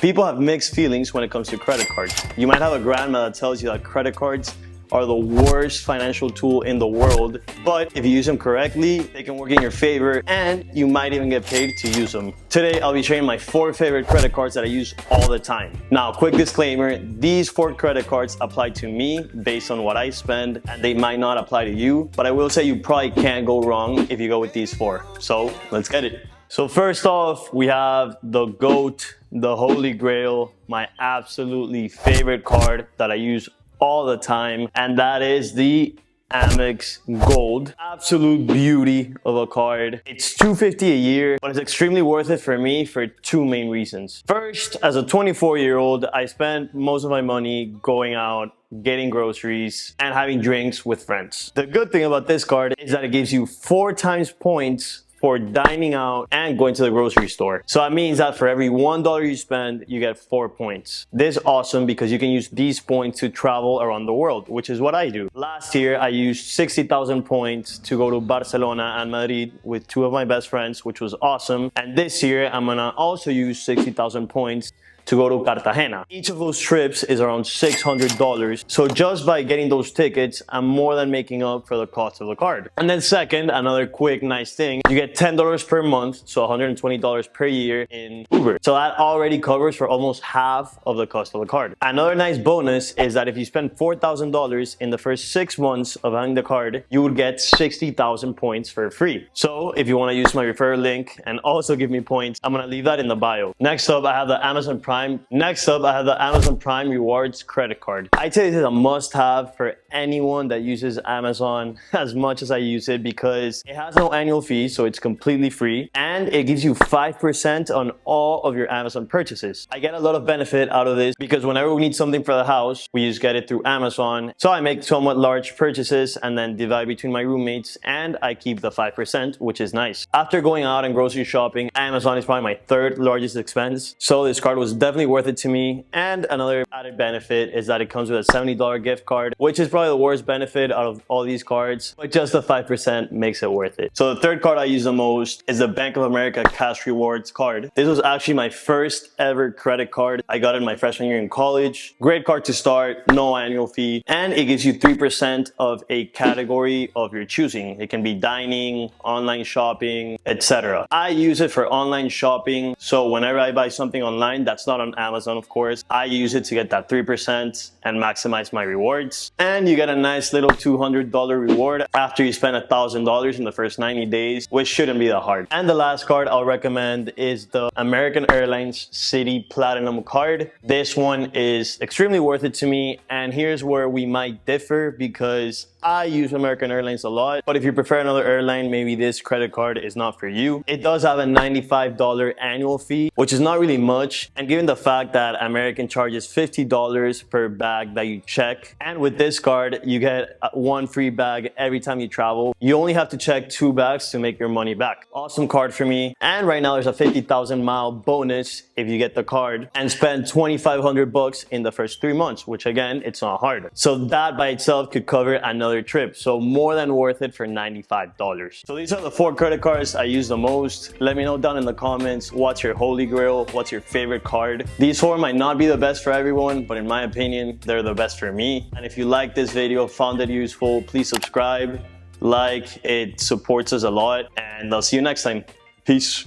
People have mixed feelings when it comes to credit cards. You might have a grandma that tells you that credit cards are the worst financial tool in the world, but if you use them correctly, they can work in your favor and you might even get paid to use them. Today, I'll be sharing my 4 favorite credit cards that I use all the time. Now, quick disclaimer, these 4 credit cards apply to me based on what I spend, and they might not apply to you, but I will say you probably can't go wrong if you go with these 4. So let's get it. So first off, we have the GOAT, the Holy Grail, my absolutely favorite card that I use all the time, and that is the Amex Gold. Absolute beauty of a card. It's $250 a year, but it's extremely worth it for me for 2 main reasons. First, as a 24-year-old, I spent most of my money going out, getting groceries, and having drinks with friends. The good thing about this card is that it gives you 4 times points for dining out and going to the grocery store. So that means that for every $1 you spend, you get 4 points. This is awesome because you can use these points to travel around the world, which is what I do. Last year, I used 60,000 points to go to Barcelona and Madrid with 2 of my best friends, which was awesome. And this year, I'm gonna also use 60,000 points to go to Cartagena. Each of those trips is around $600. So just by getting those tickets, I'm more than making up for the cost of the card. And then second, another quick nice thing, you get $10 per month, so $120 per year in Uber. So that already covers for almost half of the cost of the card. Another nice bonus is that if you spend $4,000 in the first 6 months of having the card, you would get 60,000 points for free. So if you wanna use my referral link and also give me points, I'm gonna leave that in the bio. Next up, I have the Amazon Prime Rewards credit card. I'd say this is a must-have for anyone that uses Amazon as much as I use it because it has no annual fee, so it's completely free, and it gives you 5% on all of your Amazon purchases. I get a lot of benefit out of this because whenever we need something for the house, we just get it through Amazon. So I make somewhat large purchases and then divide between my roommates, and I keep the 5%, which is nice. After going out and grocery shopping, Amazon is probably my 3rd largest expense, so this card was definitely worth it to me. And another added benefit is that it comes with a $70 gift card, which is probably the worst benefit out of all these cards, but just the 5% makes it worth it. So the 3rd card I use the most is the Bank of America Cash Rewards card. This was actually my first ever credit card. I got it my freshman year in college. Great card to start, no annual fee, and it gives you 3% of a category of your choosing. It can be dining, online shopping, etc. I use it for online shopping, so whenever I buy something online that's not on Amazon, of course, I use it to get that 3% and maximize my rewards. And you get a nice little $200 reward after you spend $1,000 in the first 90 days, which shouldn't be that hard. And the last card I'll recommend is the American Airlines City Platinum card. This one is extremely worth it to me, and here's where we might differ because I use American Airlines a lot, but if you prefer another airline, maybe this credit card is not for you. It does have a $95 annual fee, which is not really much, and given the fact that American charges $50 per bag that you check, and with this card, you get 1 free bag every time you travel. You only have to check 2 bags to make your money back. Awesome card for me, and right now there's a 50,000 mile bonus if you get the card and spend $2,500 in the first 3 months, which again, it's not hard. So that by itself could cover another trip, so more than worth it for $95. So these are the 4 credit cards I use the most. Let me know down in the comments what's your holy grail, what's your favorite card. These 4 might not be the best for everyone, but in my opinion, they're the best for me. And if you like this video, found it useful, please subscribe, like, it supports us a lot, and I'll see you next time. Peace.